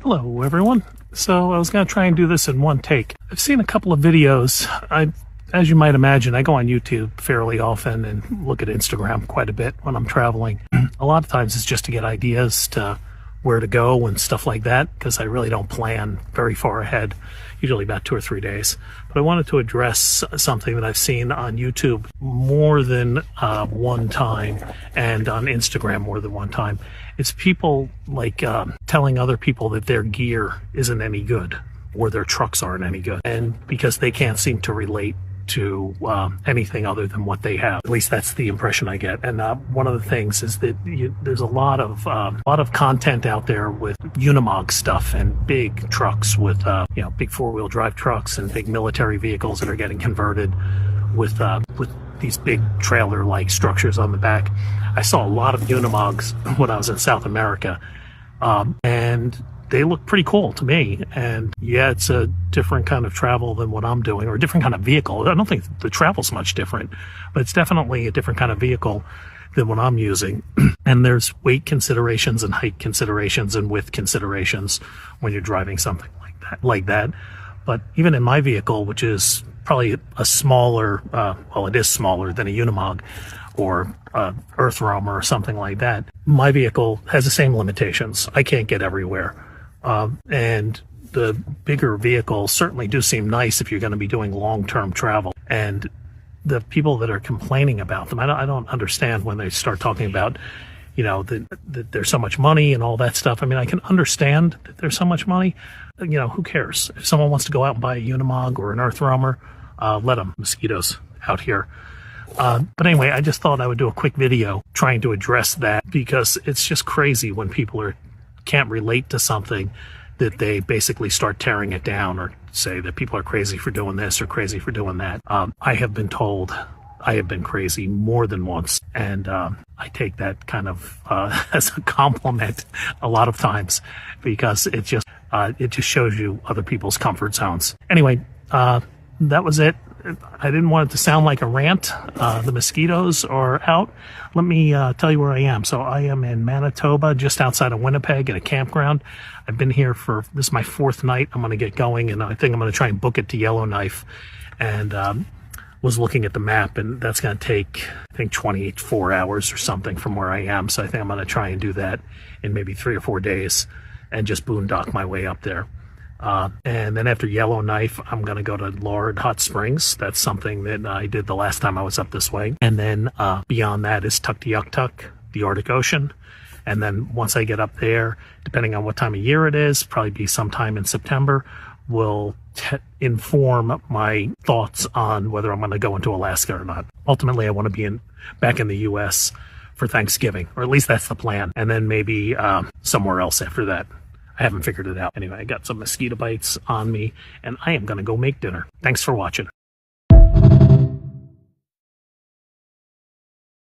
Hello everyone. So I was going to try and do this in one take. I've seen a couple of videos. As you might imagine, I go on YouTube fairly often and look at Instagram quite a bit when I'm traveling. A lot of times it's just to get ideas to where to go and stuff like that, because I really don't plan very far ahead, usually about 2 or 3 days. But I wanted to address something that I've seen on YouTube more than one time, and on Instagram more than one time. It's people like telling other people that their gear isn't any good or their trucks aren't any good, and because they can't seem to relate to anything other than what they have. At least that's the impression I get. And one of the things is that there's a lot of content out there with Unimog stuff and big trucks with big 4-wheel drive trucks and big military vehicles that are getting converted with these big trailer-like structures on the back. I saw a lot of Unimogs when I was in South America, and they look pretty cool to me. And yeah, it's a different kind of travel than what I'm doing, or a different kind of vehicle. I don't think the travel's much different, but it's definitely a different kind of vehicle than what I'm using. And there's weight considerations and height considerations and width considerations when you're driving something like that. But even in my vehicle, which is probably a smaller, well, it is smaller than a Unimog or Earth Roamer or something like that, my vehicle has the same limitations. I can't get everywhere. And the bigger vehicles certainly do seem nice if you're going to be doing long-term travel. And the people that are complaining about them, I don't understand when they start talking about, that there's so much money and all that stuff. I mean, I can understand that there's so much money. Who cares? If someone wants to go out and buy a Unimog or an Earth Roamer, let them. Mosquitoes out here. But anyway, I just thought I would do a quick video trying to address that, because it's just crazy when people can't relate to something that they basically start tearing it down, or say that people are crazy for doing this or crazy for doing that. I have been told I have been crazy more than once, and I take that kind of as a compliment a lot of times, because it just shows you other people's comfort zones. Anyway, that was it. I didn't want it to sound like a rant. The mosquitoes are out. Let me tell you where I am. So I am in Manitoba, just outside of Winnipeg, at a campground. I've been here this is my 4th night. I'm going to get going, and I think I'm going to try and book it to Yellowknife. And was looking at the map, and that's going to take, I think, 24 hours or something from where I am. So I think I'm going to try and do that in maybe 3 or 4 days and just boondock my way up there. And then after Yellowknife, I'm going to go to Lord Hot Springs. That's something that I did the last time I was up this way. And then beyond that is Tuktoyaktuk, the Arctic Ocean. And then once I get up there, depending on what time of year it is, probably be sometime in September, will inform my thoughts on whether I'm going to go into Alaska or not. Ultimately, I want to be back in the U.S. for Thanksgiving, or at least that's the plan. And then maybe somewhere else after that. I haven't figured it out. Anyway, I got some mosquito bites on me, and I am going to go make dinner. Thanks for watching.